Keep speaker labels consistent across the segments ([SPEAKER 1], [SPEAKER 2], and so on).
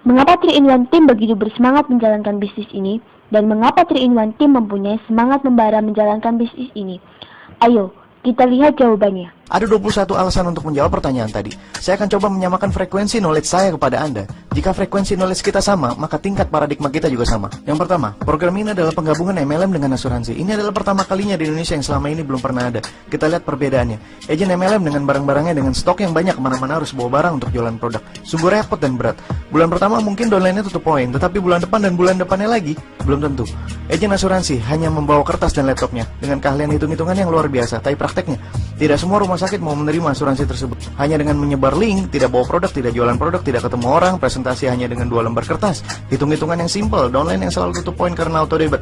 [SPEAKER 1] Mengapa 3-in-1 Team begitu bersemangat menjalankan bisnis ini? Dan mengapa 3-in-1 Team mempunyai semangat membara menjalankan bisnis ini? Ayo, kita lihat jawabannya.
[SPEAKER 2] Ada 21 alasan untuk menjawab pertanyaan tadi. Saya akan coba menyamakan frekuensi knowledge saya kepada Anda. Jika frekuensi knowledge kita sama, maka tingkat paradigma kita juga sama. Yang pertama, program ini adalah penggabungan MLM dengan asuransi. Ini adalah pertama kalinya di Indonesia yang selama ini belum pernah ada. Kita lihat perbedaannya. Agen MLM dengan barang-barangnya dengan stok yang banyak, kemana-mana harus bawa barang untuk jualan produk. Sungguh repot dan berat. Bulan pertama mungkin downline-nya tutup poin, tetapi bulan depan dan bulan depannya lagi, belum tentu. Agen asuransi hanya membawa kertas dan laptopnya, dengan keahlian hitung-hitungan yang luar biasa. Tapi prakteknya, tidak semua rumah sakit mau menerima asuransi tersebut. Hanya dengan menyebar link, tidak bawa produk, tidak jualan produk, tidak ketemu orang, presentasi hanya dengan 2 lembar kertas, hitung-hitungan yang simple, downline yang selalu tutup poin karena auto debit.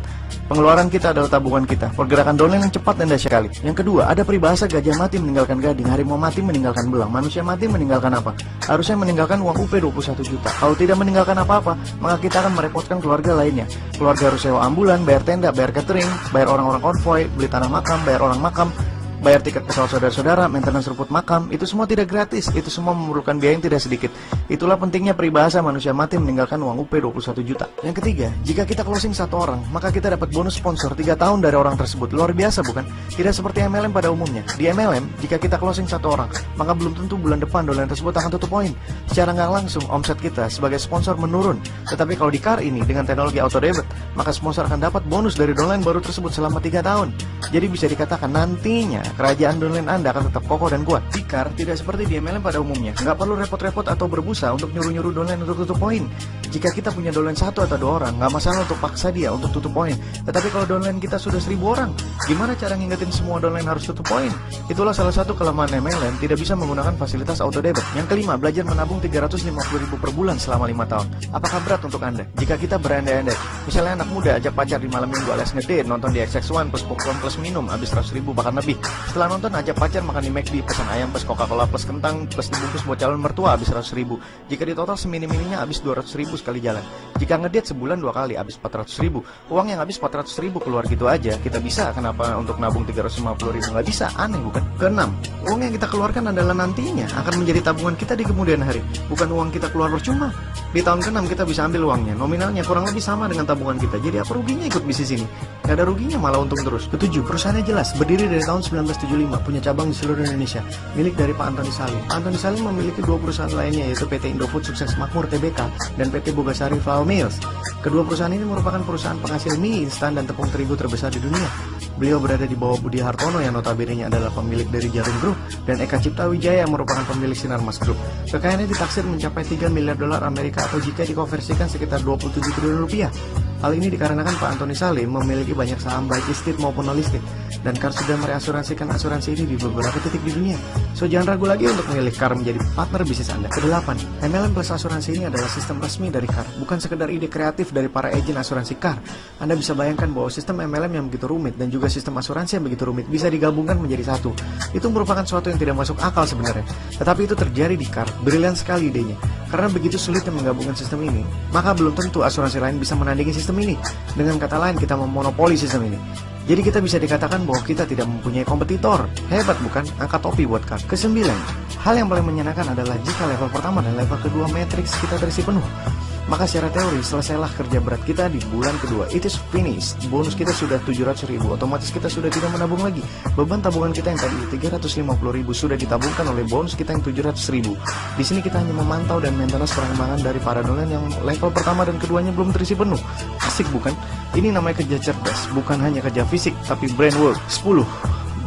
[SPEAKER 2] Pengeluaran kita adalah tabungan kita. Pergerakan downline yang cepat dan dahsyat sekali. Yang kedua, ada peribahasa gajah mati meninggalkan gading, harimau mati meninggalkan belang, manusia mati meninggalkan apa? Harusnya meninggalkan uang UP 21 juta. Kalau tidak meninggalkan apa-apa, maka kita akan merepotkan keluarga lainnya. Keluarga harus sewa ambulan, bayar tenda, bayar catering, bayar orang-orang konvoy, beli tanah makam, bayar orang makam, bayar tiket pesawat saudara-saudara, maintenance rumput makam, itu semua tidak gratis, itu semua memerlukan biaya yang tidak sedikit. Itulah pentingnya peribahasa manusia mati meninggalkan uang UP 21 juta. Yang ketiga, jika kita closing 1 orang, maka kita dapat bonus sponsor 3 tahun dari orang tersebut. Luar biasa bukan? Tidak seperti MLM pada umumnya. Di MLM, jika kita closing 1 orang, maka belum tentu bulan depan downline tersebut akan tutup poin. Secara nggak langsung, omset kita sebagai sponsor menurun. Tetapi kalau di CAR ini, dengan teknologi auto debit, maka sponsor akan dapat bonus dari downline baru tersebut selama 3 tahun. Jadi bisa dikatakan nantinya kerajaan downline Anda akan tetap kokoh dan kuat. Di CAR tidak seperti di MLM pada umumnya. Nggak perlu repot-repot atau berbusa untuk nyuruh-nyuruh downline untuk tutup poin. Jika kita punya downline 1 atau 2 orang, nggak masalah untuk paksa dia untuk tutup poin. Tetapi kalau downline kita sudah 1000 orang, gimana cara ngingetin semua downline harus tutup poin? Itulah salah satu kelemahan MLM, tidak bisa menggunakan fasilitas auto debit. Yang kelima, belajar menabung 350.000 per bulan selama 5 tahun. Apakah berat untuk Anda? Jika kita berandai-andai, misalnya anak muda ajak pacar di malam minggu alias ngedate, nonton di XX1 plus popcorn plus minum, habis 100.000 bahkan lebih. Setelah nonton ajak pacar makan di McD, pesan ayam plus Coca-Cola plus kentang plus dibungkus buat calon mertua habis 100.000. Jika di total semini-mininya habis 200.000 sekali jalan. Jika ngedate sebulan 2 kali habis 400.000. Uang yang habis 400.000 keluar gitu aja, kita bisa kenapa untuk nabung 350.000 nggak bisa? Aneh bukan? Keenam, uang yang kita keluarkan adalah nantinya akan menjadi tabungan kita di kemudian hari, bukan uang kita keluar percuma. Di tahun ke-6 kita bisa ambil uangnya, nominalnya kurang lebih sama dengan tabungan kita. Jadi apa ruginya ikut bisnis ini? Gak ada ruginya, malah untung terus. Ketujuh, perusahaannya jelas, berdiri dari tahun 1975, punya cabang di seluruh Indonesia, milik dari Pak Antoni Salim. Pak Antoni Salim memiliki 2 perusahaan lainnya, yaitu PT Indofood Sukses Makmur Tbk dan PT Bogasari Flour Mills. Kedua perusahaan ini merupakan perusahaan penghasil mie instan dan tepung terigu terbesar di dunia. Beliau berada di bawah Budi Hartono yang notabene adalah pemilik dari Jarum Group, dan Eka Cipta Wijaya yang merupakan pemilik Sinarmas Group. Kekayaannya ditaksir mencapai 3 miliar dolar Amerika atau jika dikonversikan sekitar 27 triliun rupiah. Hal ini dikarenakan Pak Antoni Salim memiliki banyak saham baik listed maupun non listed, dan CAR sudah mereasuransikan asuransi ini di beberapa titik di dunia. So jangan ragu lagi untuk memilih CAR menjadi partner bisnis Anda. Kedelapan, MLM plus asuransi ini adalah sistem resmi dari CAR, bukan sekedar ide kreatif dari para agen asuransi CAR. Anda bisa bayangkan bahwa sistem MLM yang begitu rumit dan juga sistem asuransi yang begitu rumit bisa digabungkan menjadi satu. Itu merupakan sesuatu yang tidak masuk akal sebenarnya, tetapi itu terjadi di CAR. Brilian sekali idenya. Karena begitu sulitnya menggabungkan sistem ini, maka belum tentu asuransi lain bisa menandingi sistem ini. Dengan kata lain, kita memonopoli sistem ini. Jadi kita bisa dikatakan bahwa kita tidak mempunyai kompetitor. Hebat bukan? Angkat topi buat CAR. Kesembilan, hal yang paling menyenangkan adalah jika level pertama dan level kedua matriks kita terisi penuh, maka secara teori selesailah kerja berat kita di bulan kedua. It is finished. Bonus kita sudah 700.000, otomatis kita sudah tidak menabung lagi. Beban tabungan kita yang tadi 350.000 sudah ditabungkan oleh bonus kita yang 700.000. Di sini kita hanya memantau dan maintenance perkembangan dari para downline yang level pertama dan keduanya belum terisi penuh. Asik bukan? Ini namanya kerja cerdas, bukan hanya kerja fisik tapi brain work. 10.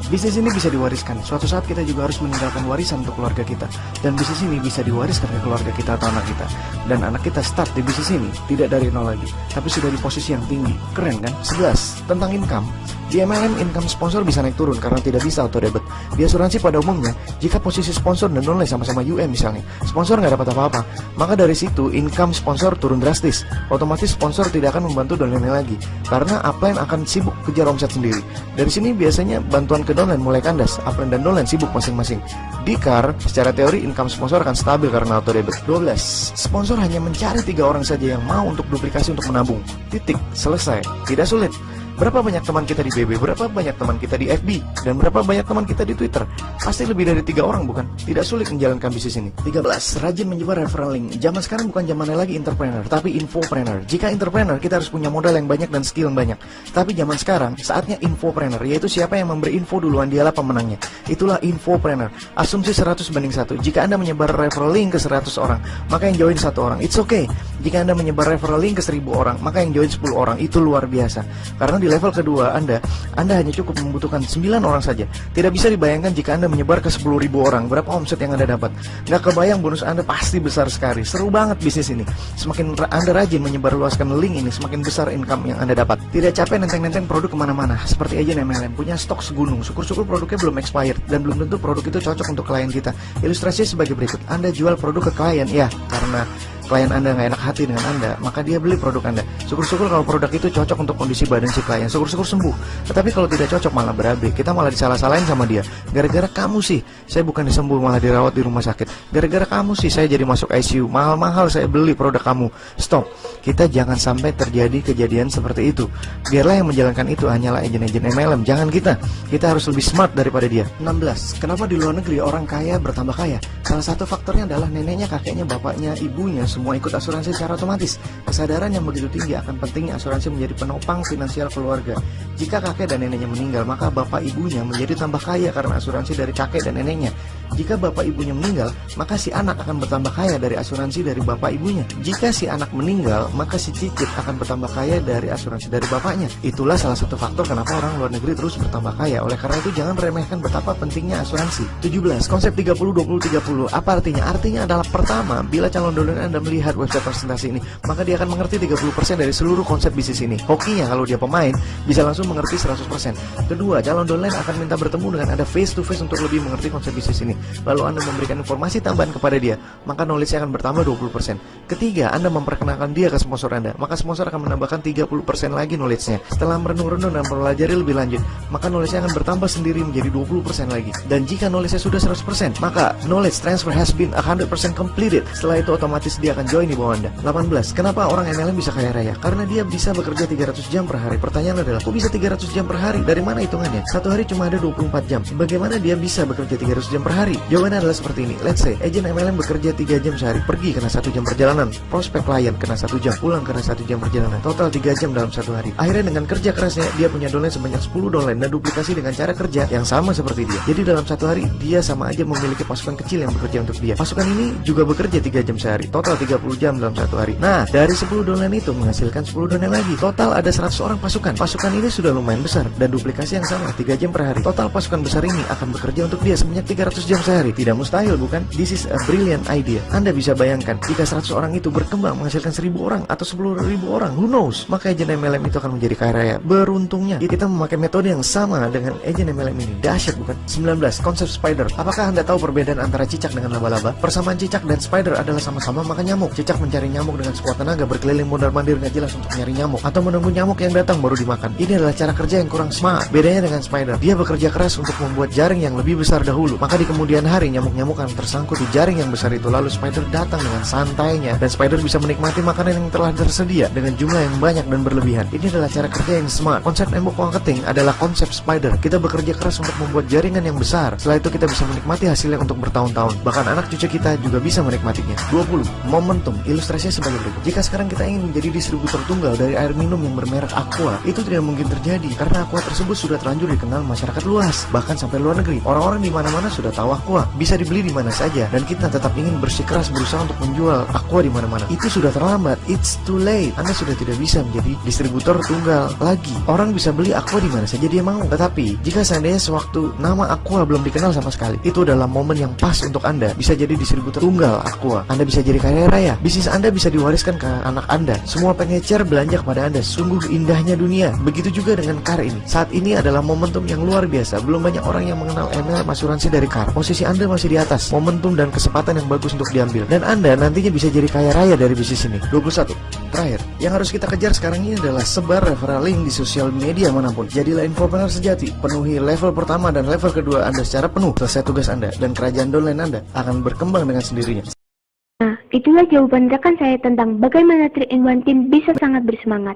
[SPEAKER 2] Bisnis ini bisa diwariskan. Suatu saat kita juga harus meninggalkan warisan untuk keluarga kita. Dan bisnis ini bisa diwariskan ke keluarga kita atau anak kita. Dan anak kita start di bisnis ini tidak dari nol lagi, tapi sudah di posisi yang tinggi. Keren kan? 11. Tentang income. Di MLM, income sponsor bisa naik turun karena tidak bisa auto debit. Di asuransi pada umumnya, jika posisi sponsor dan downline sama-sama UM misalnya, sponsor nggak dapat apa-apa, maka dari situ income sponsor turun drastis. Otomatis sponsor tidak akan membantu downline lagi, karena upline akan sibuk kejar omset sendiri. Dari sini biasanya bantuan ke downline mulai kandas, upline dan downline sibuk masing-masing. Di CAR, secara teori income sponsor akan stabil karena auto debit. 12. Sponsor hanya mencari 3 orang saja yang mau untuk duplikasi untuk menabung. Titik, selesai. Tidak sulit. Berapa banyak teman kita di BB, berapa banyak teman kita di FB, dan berapa banyak teman kita di Twitter? Pasti lebih dari 3 orang, bukan? Tidak sulit menjalankan bisnis ini. 13. Rajin menyebar referral link. Zaman sekarang bukan zamannya lagi entrepreneur, tapi infopreneur. Jika entrepreneur, kita harus punya modal yang banyak dan skill yang banyak. Tapi zaman sekarang, saatnya infopreneur, yaitu siapa yang memberi info duluan, dialah pemenangnya. Itulah infopreneur. Asumsi 100:1. Jika Anda menyebar referral link ke 100 orang, maka yang join 1 orang. It's okay. Jika Anda menyebar referral link ke 1000 orang, maka yang join 10 orang. Itu luar biasa. Karena di level kedua Anda hanya cukup membutuhkan 9 orang saja. Tidak bisa dibayangkan jika Anda menyebar ke 10.000 orang, berapa omset yang Anda dapat. Nggak kebayang, bonus Anda pasti besar sekali. Seru banget bisnis ini. Semakin Anda rajin menyebarluaskan link ini, semakin besar income yang Anda dapat. Tidak capek nenteng-nenteng produk kemana-mana. Seperti agen MLM, punya stok segunung. Syukur-syukur produknya belum expired, dan belum tentu produk itu cocok untuk klien kita. Ilustrasinya sebagai berikut. Anda jual produk ke klien, ya, karena klien Anda nggak enak hati dengan Anda, maka dia beli produk Anda. Syukur-syukur kalau produk itu cocok untuk kondisi badan si klien, syukur-syukur sembuh. Tetapi kalau tidak cocok malah berabe, kita malah disalah-salahin sama dia. Gara-gara kamu sih, saya bukan disembuh malah dirawat di rumah sakit. Gara-gara kamu sih, saya jadi masuk ICU. Mahal-mahal saya beli produk kamu. Stop. Kita jangan sampai terjadi kejadian seperti itu. Biarlah yang menjalankan itu hanyalah agen-agen MLM, jangan kita. Kita harus lebih smart daripada dia. 16. Kenapa di luar negeri orang kaya bertambah kaya? Salah satu faktornya adalah neneknya, kakeknya, bapaknya, ibunya semua ikut asuransi secara otomatis. Kesadaran yang begitu tinggi akan pentingnya asuransi menjadi penopang finansial keluarga. Jika kakek dan neneknya meninggal, maka bapak ibunya menjadi tambah kaya karena asuransi dari kakek dan neneknya. Jika bapak ibunya meninggal, maka si anak akan bertambah kaya dari asuransi dari bapak ibunya. Jika si anak meninggal, maka si cicit akan bertambah kaya dari asuransi dari bapaknya. Itulah salah satu faktor kenapa orang luar negeri terus bertambah kaya. Oleh karena itu jangan remehkan betapa pentingnya asuransi. 17. Konsep 30-20-30. Apa artinya? Artinya adalah pertama, bila calon donor Anda melihat website presentasi ini, maka dia akan mengerti 30% dari seluruh konsep bisnis ini. Hokinya kalau dia pemain, bisa langsung mengerti 100%. Kedua, calon downline akan minta bertemu dengan Anda face to face untuk lebih mengerti konsep bisnis ini. Lalu Anda memberikan informasi tambahan kepada dia, maka knowledge-nya akan bertambah 20%. Ketiga, Anda memperkenalkan dia ke sponsor Anda, maka sponsor akan menambahkan 30% lagi knowledge-nya. Setelah merenung-renung dan mempelajari lebih lanjut, maka knowledge-nya akan bertambah sendiri menjadi 20% lagi. Dan jika knowledge-nya sudah 100%, maka knowledge transfer has been 100% completed. Setelah itu otomatis dia akan join di bawah Anda. 18. Kenapa orang MLM bisa kaya raya? Karena dia bisa bekerja 300 jam per hari. Pertanyaan adalah, kok bisa 300 jam per hari? Dari mana hitungannya? Satu hari cuma ada 24 jam. Bagaimana dia bisa bekerja 300 jam per hari? Jawabannya adalah seperti ini. Let's say, agen MLM bekerja 3 jam sehari. Pergi kena 1 jam perjalanan. Prospek klien kena 1 jam. Pulang kena 1 jam perjalanan. Total 3 jam dalam satu hari. Akhirnya dengan kerja kerasnya, dia punya downline sebanyak 10 downline dan duplikasi dengan cara kerja yang sama seperti dia. Jadi dalam satu hari, dia sama aja memiliki pasukan kecil yang bekerja untuk dia. Pasukan ini juga bekerja 3 jam sehari. Total 30 jam dalam satu hari. Nah, dari 10 downline itu menghasilkan 10 downline lagi. Total ada 100 orang pasukan. Pasukan ini sudah lumayan besar dan duplikasi yang sama 3 jam per hari. Total pasukan besar ini akan bekerja untuk dia sebanyak 300 jam sehari. Tidak mustahil, bukan? This is a brilliant idea. Anda bisa bayangkan jika 100 orang itu berkembang menghasilkan 1000 orang atau 10.000 orang, who knows? Maka agen MLM itu akan menjadi kaya raya. Beruntungnya kita memakai metode yang sama dengan agen MLM ini. Dahsyat, bukan? 19. Konsep spider. Apakah Anda tahu perbedaan antara cicak dengan laba-laba? Persamaan cicak dan spider adalah sama-sama makan nyamuk. Cicak mencari nyamuk dengan sekuat tenaga, berkeliling mondar-mandir nggak jelas untuk nyari nyamuk, atau menunggu nyamuk yang datang baru dimakan. Ini adalah cara kerja yang kurang smart. Bedanya dengan spider, dia bekerja keras untuk membuat jaring yang lebih besar dahulu. Maka di kemudian hari nyamuk-nyamuk akan tersangkut di jaring yang besar itu. Lalu spider datang dengan santainya, dan spider bisa menikmati makanan yang telah tersedia dengan jumlah yang banyak dan berlebihan. Ini adalah cara kerja yang smart. Konsep embok marketing adalah konsep spider. Kita bekerja keras untuk membuat jaringan yang besar. Setelah itu kita bisa menikmati hasilnya untuk bertahun-tahun. Bahkan anak cucu kita juga bisa menikmatinya. 20. Momentum. Ilustrasinya sebagai berikut. Jika sekarang kita ingin menjadi distributor tunggal dari air minum yang bermerek Aqua, itu tidak mungkin terjadi karena Aqua tersebut sudah terlanjur dikenal masyarakat luas, bahkan sampai luar negeri. Orang-orang di mana-mana sudah tahu Aqua, bisa dibeli di mana saja, dan kita tetap ingin bersikeras berusaha untuk menjual Aqua di mana-mana. Itu sudah terlambat. It's too late. Anda sudah tidak bisa menjadi distributor tunggal lagi. Orang bisa beli Aqua di mana saja dia mau. Tetapi jika seandainya sewaktu nama Aqua belum dikenal sama sekali, itu adalah momen yang pas untuk Anda bisa jadi distributor tunggal Aqua. Anda bisa jadi kaya raya. Bisnis Anda bisa diwariskan ke anak Anda. Semua pengecer belanja kepada Anda. Sungguh indahnya dunia. Begitu juga dengan car ini. Saat ini adalah momentum yang luar biasa. Belum banyak orang yang mengenal MLM asuransi dari car. Posisi Anda masih di atas. Momentum dan kesempatan yang bagus untuk diambil. Dan Anda nantinya bisa jadi kaya raya dari bisnis ini. 21. Terakhir, yang harus kita kejar sekarang ini adalah sebar referral link di sosial media manapun. Jadilah infopreneur sejati. Penuhi level pertama dan level kedua Anda secara penuh. Selesai tugas Anda dan kerajaan downline Anda akan berkembang dengan sendirinya.
[SPEAKER 1] Nah, itulah jawaban rekan saya tentang bagaimana 3-in-1 Team bisa sangat bersemangat.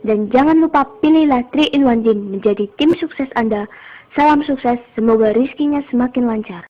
[SPEAKER 1] Dan jangan lupa pilihlah 3-in-1 Gym menjadi tim sukses Anda. Salam sukses, semoga rizkinya semakin lancar.